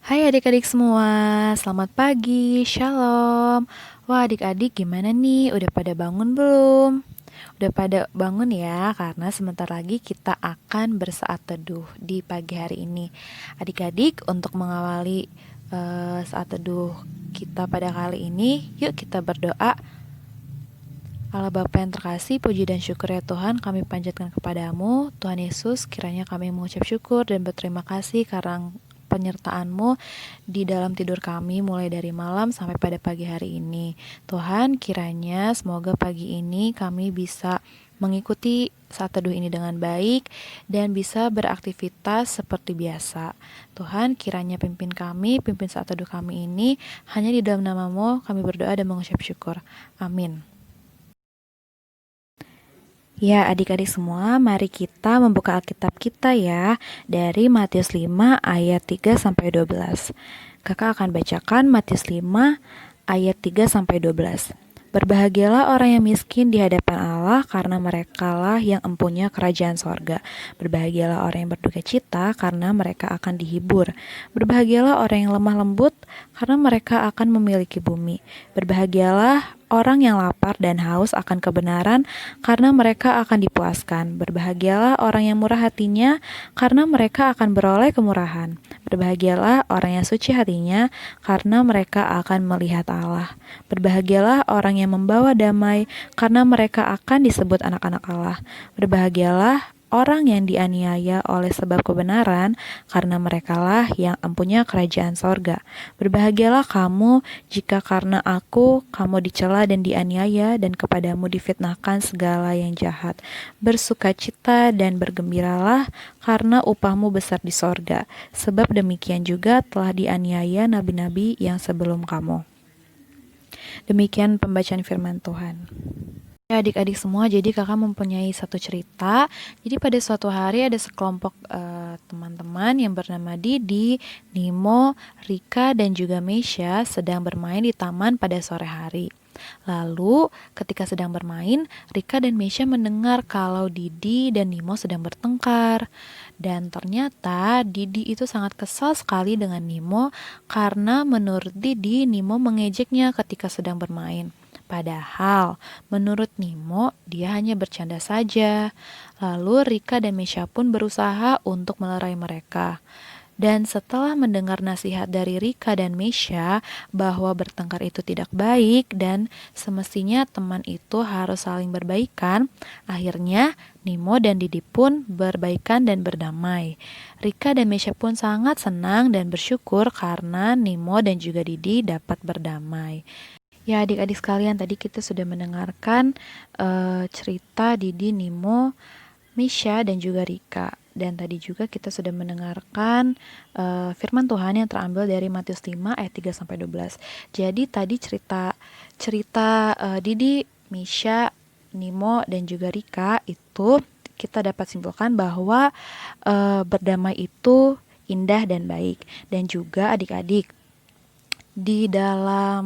Hai adik-adik semua, selamat pagi, shalom. Wah adik-adik gimana nih, udah pada bangun belum? Udah pada bangun ya, karena sebentar lagi kita akan bersaat teduh di pagi hari ini. Adik-adik untuk mengawali saat teduh kita pada kali ini, yuk kita berdoa. Allah Bapa yang terkasih, puji dan syukur ya Tuhan kami panjatkan kepadamu. Tuhan Yesus, kiranya kami mengucap syukur dan berterima kasih karena penyertaan-Mu di dalam tidur kami mulai dari malam sampai pada pagi hari ini. Tuhan, kiranya semoga pagi ini kami bisa mengikuti saat teduh ini dengan baik dan bisa beraktivitas seperti biasa. Tuhan, kiranya pimpin kami, pimpin saat teduh kami ini hanya di dalam nama-Mu kami berdoa dan mengucap syukur. Amin. Ya, adik-adik semua, mari kita membuka Alkitab kita ya dari Matius 5 ayat 3 sampai 12. Kakak akan bacakan Matius 5 ayat 3 sampai 12. Berbahagialah orang yang miskin di hadapan Allah, karena merekalah yang empunya kerajaan sorga. Berbahagialah orang yang berduka cita, karena mereka akan dihibur. Berbahagialah orang yang lemah lembut, karena mereka akan memiliki bumi. Berbahagialah orang yang lapar dan haus akan kebenaran, karena mereka akan dipuaskan. Berbahagialah orang yang murah hatinya, karena mereka akan beroleh kemurahan. Berbahagialah orang yang suci hatinya, karena mereka akan melihat Allah. Berbahagialah orang yang membawa damai, karena mereka akan disebut anak-anak Allah. Berbahagialah orang yang dianiaya oleh sebab kebenaran, karena merekalah yang empunya kerajaan sorga. Berbahagialah kamu jika karena aku kamu dicela dan dianiaya, dan kepadamu difitnahkan segala yang jahat. Bersukacita dan bergembiralah, karena upahmu besar di sorga, sebab demikian juga telah dianiaya nabi-nabi yang sebelum kamu. Demikian pembacaan firman Tuhan. Ya adik-adik semua, jadi kakak mempunyai satu cerita. Jadi pada suatu hari ada sekelompok teman-teman yang bernama Didi, Nimo, Rika, dan juga Meisha sedang bermain di taman pada sore hari. Lalu ketika sedang bermain, Rika dan Meisha mendengar kalau Didi dan Nimo sedang bertengkar. Dan ternyata Didi itu sangat kesal sekali dengan Nimo karena menurut Didi, Nimo mengejeknya ketika sedang bermain. Padahal menurut Nimo dia hanya bercanda saja. Lalu Rika dan Meisha pun berusaha untuk melerai mereka. Dan setelah mendengar nasihat dari Rika dan Meisha bahwa bertengkar itu tidak baik dan semestinya teman itu harus saling berbaikan, akhirnya Nimo dan Didi pun berbaikan dan berdamai. Rika dan Meisha pun sangat senang dan bersyukur karena Nimo dan juga Didi dapat berdamai. Ya adik-adik sekalian, tadi kita sudah mendengarkan cerita Didi, Nimo, Misha, dan juga Rika. Dan tadi juga kita sudah mendengarkan firman Tuhan yang terambil dari Matius 5 ayat 3 sampai 12. Jadi tadi cerita Didi, Misha, Nimo, dan juga Rika itu kita dapat simpulkan bahwa berdamai itu indah dan baik. Dan juga adik-adik, di dalam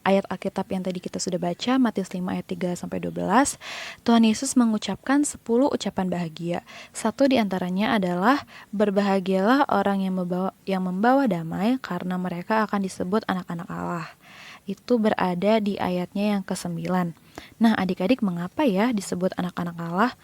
ayat Alkitab yang tadi kita sudah baca, Matius 5 ayat 3 sampai 12, Tuhan Yesus mengucapkan 10 ucapan bahagia. Satu di antaranya adalah berbahagialah orang yang membawa damai, karena mereka akan disebut anak-anak Allah. Itu berada di ayatnya yang ke-9. Nah, adik-adik, mengapa ya disebut anak-anak Allah?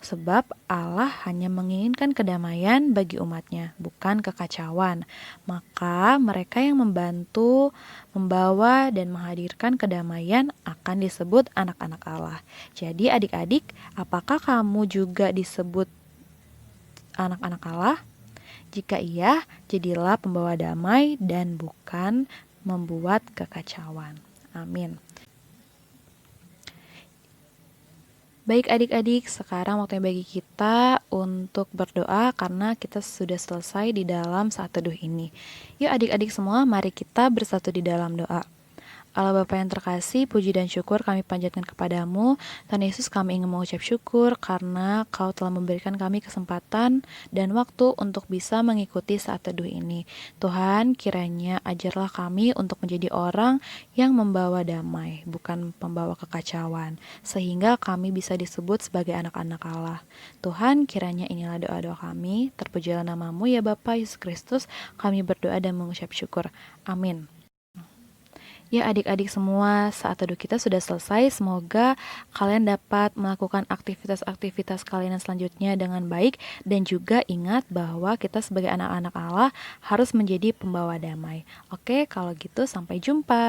Sebab Allah hanya menginginkan kedamaian bagi umatnya, bukan kekacauan. Maka mereka yang membantu, membawa, dan menghadirkan kedamaian akan disebut anak-anak Allah. Jadi adik-adik, apakah kamu juga disebut anak-anak Allah? Jika iya, jadilah pembawa damai dan bukan membuat kekacauan. Amin. Baik adik-adik, sekarang waktunya bagi kita untuk berdoa karena kita sudah selesai di dalam saat teduh ini. Yuk adik-adik semua, mari kita bersatu di dalam doa. Allah Bapa yang terkasih, puji dan syukur kami panjatkan kepadamu. Tuhan Yesus, kami ingin mengucap syukur karena Kau telah memberikan kami kesempatan dan waktu untuk bisa mengikuti saat teduh ini. Tuhan, kiranya ajarlah kami untuk menjadi orang yang membawa damai, bukan membawa kekacauan, sehingga kami bisa disebut sebagai anak-anak Allah. Tuhan, kiranya inilah doa-doa kami. Terpujilah namamu ya Bapa Yesus Kristus. Kami berdoa dan mengucap syukur. Amin. Ya adik-adik semua, saat teduh kita sudah selesai. Semoga kalian dapat melakukan aktivitas-aktivitas kalian selanjutnya dengan baik. Dan juga ingat bahwa kita sebagai anak-anak Allah harus menjadi pembawa damai. Oke, kalau gitu sampai jumpa.